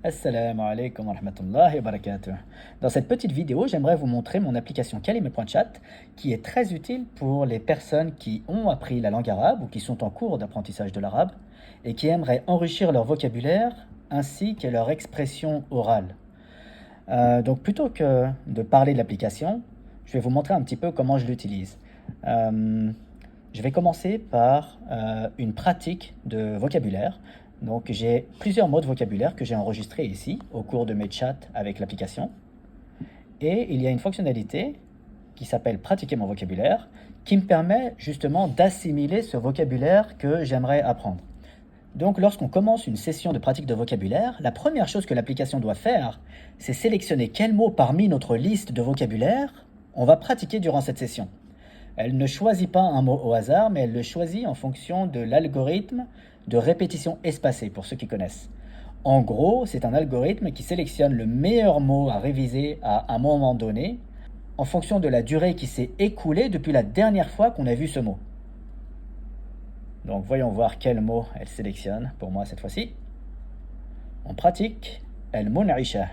Assalamu alaikum wa rahmatullahi wa barakatuh. Dans cette petite vidéo, j'aimerais vous montrer mon application Kalime.chat qui est très utile pour les personnes qui ont appris la langue arabe ou qui sont en cours d'apprentissage de l'arabe et qui aimeraient enrichir leur vocabulaire ainsi que leur expression orale. Donc plutôt que de parler de l'application, je vais vous montrer un petit peu comment je l'utilise. Je vais commencer par une pratique de vocabulaire. Donc j'ai plusieurs mots de vocabulaire que j'ai enregistrés ici au cours de mes chats avec l'application. Et il y a une fonctionnalité qui s'appelle pratiquer mon vocabulaire qui me permet justement d'assimiler ce vocabulaire que j'aimerais apprendre. Donc lorsqu'on commence une session de pratique de vocabulaire, la première chose que l'application doit faire, c'est sélectionner quel mot parmi notre liste de vocabulaire on va pratiquer durant cette session. Elle ne choisit pas un mot au hasard, mais elle le choisit en fonction de l'algorithme de répétition espacée, pour ceux qui connaissent. En gros, c'est un algorithme qui sélectionne le meilleur mot à réviser à un moment donné, en fonction de la durée qui s'est écoulée depuis la dernière fois qu'on a vu ce mot. Donc voyons voir quel mot elle sélectionne pour moi cette fois-ci. On pratique al-mun'isha.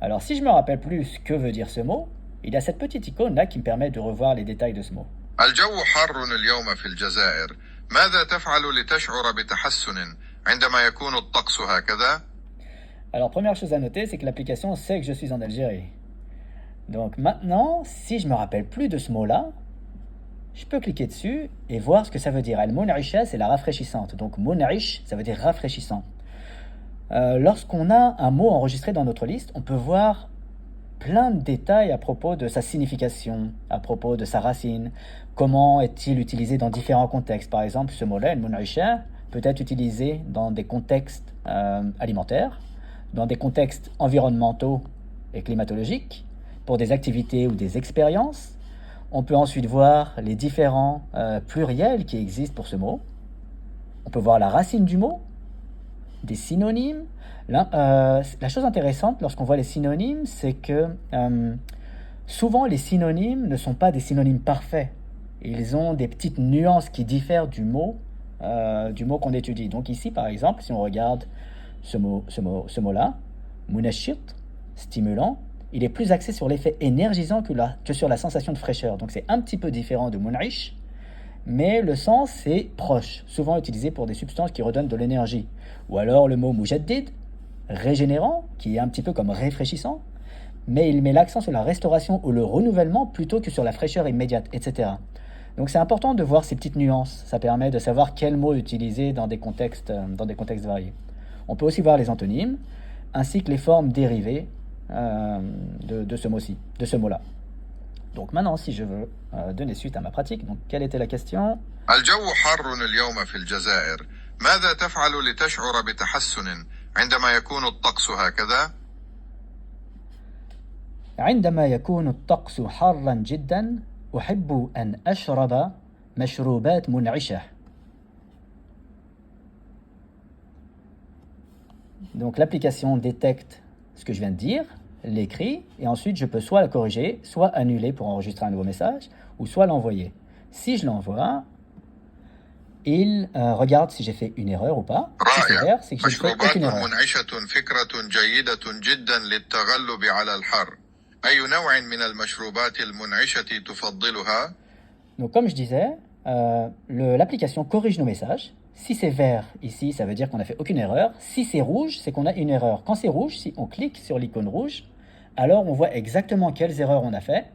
Alors si je me rappelle plus ce que veut dire ce mot, il y a cette petite icône là qui me permet de revoir les détails de ce mot. الجو حار اليوم في الجزائر. ماذا تفعل لتشعر بتحسن عندما يكون الطقس هكذا؟ Alors première chose à noter, c'est que l'application sait que je suis en Algérie. Donc maintenant, si je me rappelle plus de ce mot-là, je peux cliquer dessus et voir ce que ça veut dire. Al-mun'isha, c'est la rafraîchissante. Donc mun'ish, ça veut dire rafraîchissant. Lorsqu'on a un mot enregistré dans notre liste, on peut voir plein de détails à propos de sa signification, à propos de sa racine, comment est-il utilisé dans différents contextes. Par exemple, ce mot-là, al-mun'isha, peut être utilisé dans des contextes alimentaires, dans des contextes environnementaux et climatologiques, pour des activités ou des expériences. On peut ensuite voir les différents pluriels qui existent pour ce mot. On peut voir la racine du mot, des synonymes. La chose intéressante lorsqu'on voit les synonymes, c'est que souvent les synonymes ne sont pas des synonymes parfaits. Ils ont des petites nuances qui diffèrent du mot qu'on étudie. Donc ici, par exemple, si on regarde ce mot-là, munashit, stimulant, il est plus axé sur l'effet énergisant que sur la sensation de fraîcheur. Donc c'est un petit peu différent de mun'ish, mais le sens est proche, souvent utilisé pour des substances qui redonnent de l'énergie. Ou alors le mot mujaddid, régénérant, qui est un petit peu comme réfléchissant, mais il met l'accent sur la restauration ou le renouvellement plutôt que sur la fraîcheur immédiate, etc. Donc c'est important de voir ces petites nuances, ça permet de savoir quel mot utiliser dans des contextes variés. On peut aussi voir les antonymes, ainsi que les formes dérivées de ce mot-ci, de ce mot-là. Donc maintenant, si je veux donner suite à ma pratique, donc quelle était la question? الجو حار اليوم في الجزائر. ماذا تفعل لتشعر بتحسن عندما يكون الطقس هكذا؟ عندما يكون الطقس حارا جدا أحب أن أشرب مشروبات منعشة. Donc l'application détecte ce que je viens de dire, l'écrit, et ensuite je peux soit la corriger, soit annuler pour enregistrer un nouveau message, ou soit l'envoyer. Si je l'envoie, il regarde si j'ai fait une erreur ou pas. Si c'est vert, c'est que j'ai fait مشروبات aucune erreur. منعشة فكرة جيدة جدا للتغلب على الحر. أي نوع من المشروبات المنعشة تفضلها؟ Donc comme je disais, l'application corrige nos messages. Si c'est vert ici, ça veut dire qu'on n'a fait aucune erreur. Si c'est rouge, c'est qu'on a une erreur. Quand c'est rouge, si on clique sur l'icône rouge, alors on voit exactement quelles erreurs on a fait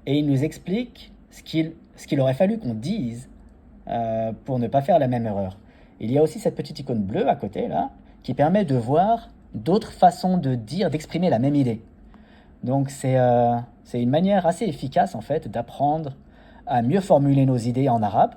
et il nous explique ce qu'il aurait fallu qu'on dise pour ne pas faire la même erreur. Il y a aussi cette petite icône bleue à côté là qui permet de voir d'autres façons de dire, d'exprimer la même idée. Donc c'est une manière assez efficace en fait d'apprendre à mieux formuler nos idées en arabe.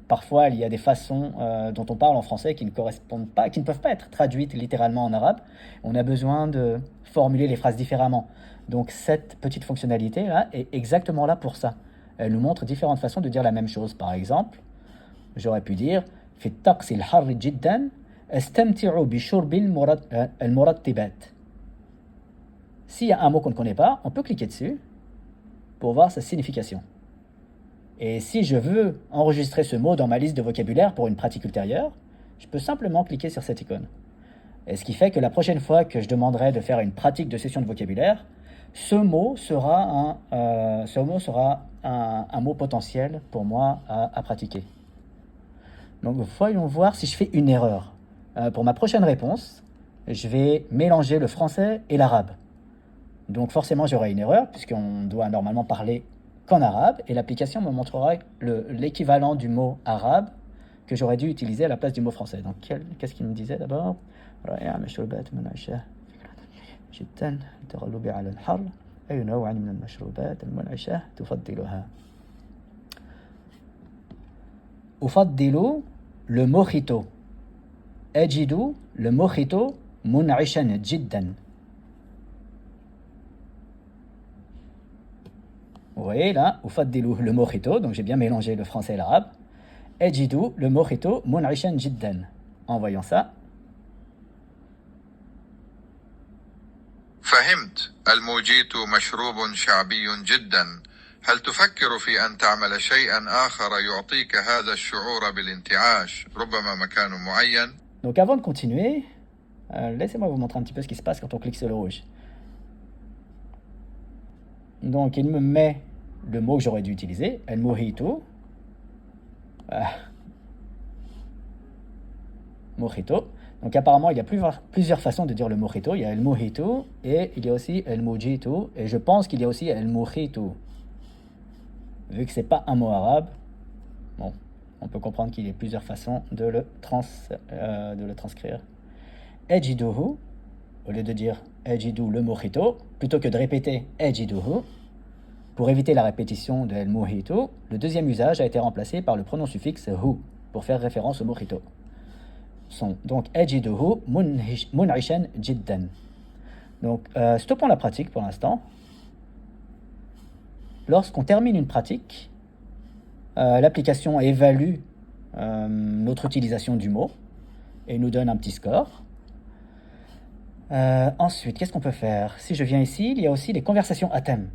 Parfois, il y a des façons dont on parle en français qui ne correspondent pas, qui ne peuvent pas être traduites littéralement en arabe. On a besoin de formuler les phrases différemment. Donc cette petite fonctionnalité-là est exactement là pour ça. Elle nous montre différentes façons de dire la même chose. Par exemple, j'aurais pu dire « في الطقس الحار جدا استمتع بشرب المرطبات ». S'il y a un mot qu'on ne connaît pas, on peut cliquer dessus pour voir sa signification. Et si je veux enregistrer ce mot dans ma liste de vocabulaire pour une pratique ultérieure, je peux simplement cliquer sur cette icône. Et ce qui fait que la prochaine fois que je demanderai de faire une pratique de session de vocabulaire, ce mot sera un mot potentiel pour moi à pratiquer. Donc voyons voir si je fais une erreur. Pour ma prochaine réponse, je vais mélanger le français et l'arabe. Donc forcément j'aurai une erreur puisqu'on doit normalement parler qu'en arabe et l'application me montrera l'équivalent du mot arabe que j'aurais dû utiliser à la place du mot français. Donc qu'est-ce qu'il me disait d'abord? رائع مشروبات منعشة جدا للتغلب على الحر أي نوع من المشروبات المنعشة تفضلها أفضل le mojito أجد le mojito منعشا جدا. Vous voyez là, أفضل le mojito, donc j'ai bien mélangé le français et l'arabe. أجد le mojito منعشا جدا. En voyant ça, فهمت. الموجيتو مشروب شعبي جدا. هل تفكر في أن تعمل شيئا آخر يعطيك هذا الشعور بالانتعاش، ربما مكان معين؟ Donc avant de continuer, laissez-moi vous montrer un petit peu ce qui se passe quand on clique sur le rouge. Donc il me met le mot que j'aurais dû utiliser, el mojito. Mojito. Donc apparemment il y a plusieurs façons de dire le mojito. Il y a el mojito et il y a aussi el mojito. Et je pense qu'il y a aussi el mojito. Vu que c'est pas un mot arabe, bon, on peut comprendre qu'il y a plusieurs façons de le transcrire. Ejiduhu, au lieu de dire ejidu le mojito, plutôt que de répéter ejiduhu, pour éviter la répétition de el mojito, le deuxième usage a été remplacé par le pronom suffixe hu, pour faire référence au mojito. Donc ejiduhu mun'ishan jiddan. Donc stoppons la pratique pour l'instant. Lorsqu'on termine une pratique, l'application évalue notre utilisation du mot et nous donne un petit score. Ensuite, qu'est-ce qu'on peut faire? Si je viens ici, il y a aussi les conversations à thème.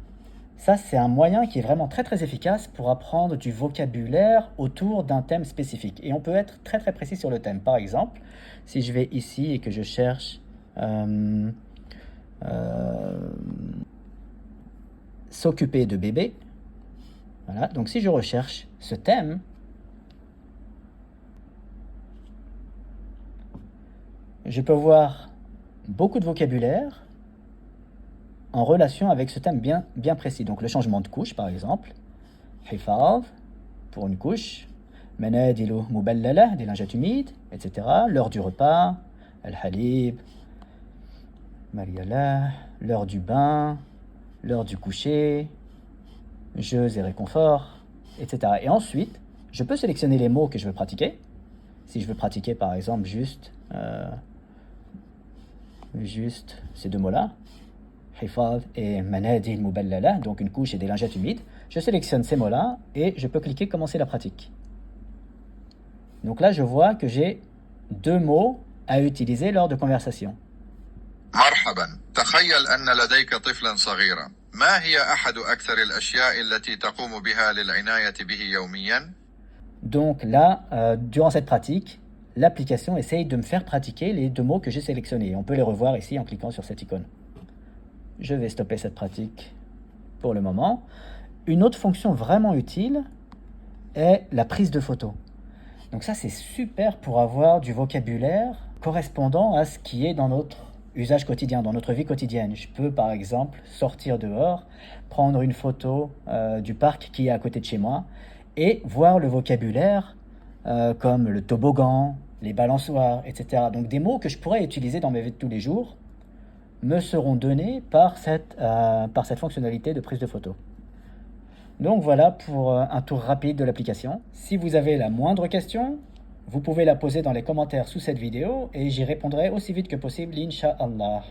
Ça, c'est un moyen qui est vraiment très très efficace pour apprendre du vocabulaire autour d'un thème spécifique. Et on peut être très très précis sur le thème. Par exemple, si je vais ici et que je cherche s'occuper de bébé, voilà. Donc si je recherche ce thème, je peux voir beaucoup de vocabulaire en relation avec ce thème bien précis. Donc le changement de couche par exemple, hifadh pour une couche, manadilu muballala, des lingettes humides, etc. L'heure du repas, al-halib, mariala, l'heure du bain, l'heure du coucher, jeux et réconfort, etc. Et ensuite, je peux sélectionner les mots que je veux pratiquer. Si je veux pratiquer par exemple juste ces deux mots-là, hifadh et manadil muballala, donc une couche et des lingettes humides, je sélectionne ces mots-là et je peux cliquer commencer la pratique. Donc là, je vois que j'ai deux mots à utiliser lors de conversation. مرحبا، تخيل أن لديك طفلا صغيرا. ما هي أحد أكثر الأشياء التي تقوم بها للعناية به يوميا؟ Donc là, durant cette pratique, l'application essaye de me faire pratiquer les deux mots que j'ai sélectionnés. On peut les revoir ici en cliquant sur cette icône. Je vais stopper cette pratique pour le moment. Une autre fonction vraiment utile est la prise de photos. Donc ça, c'est super pour avoir du vocabulaire correspondant à ce qui est dans notre usage quotidien, dans notre vie quotidienne. Je peux par exemple sortir dehors, prendre une photo du parc qui est à côté de chez moi et voir le vocabulaire comme le toboggan, les balançoires, etc. Donc des mots que je pourrais utiliser dans ma vie de tous les jours me seront donnés par cette fonctionnalité de prise de photo. Donc voilà pour un tour rapide de l'application. Si vous avez la moindre question, vous pouvez la poser dans les commentaires sous cette vidéo et j'y répondrai aussi vite que possible, incha'Allah.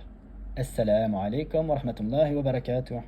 Assalamu alaikum wa rahmatullahi wa barakatuh.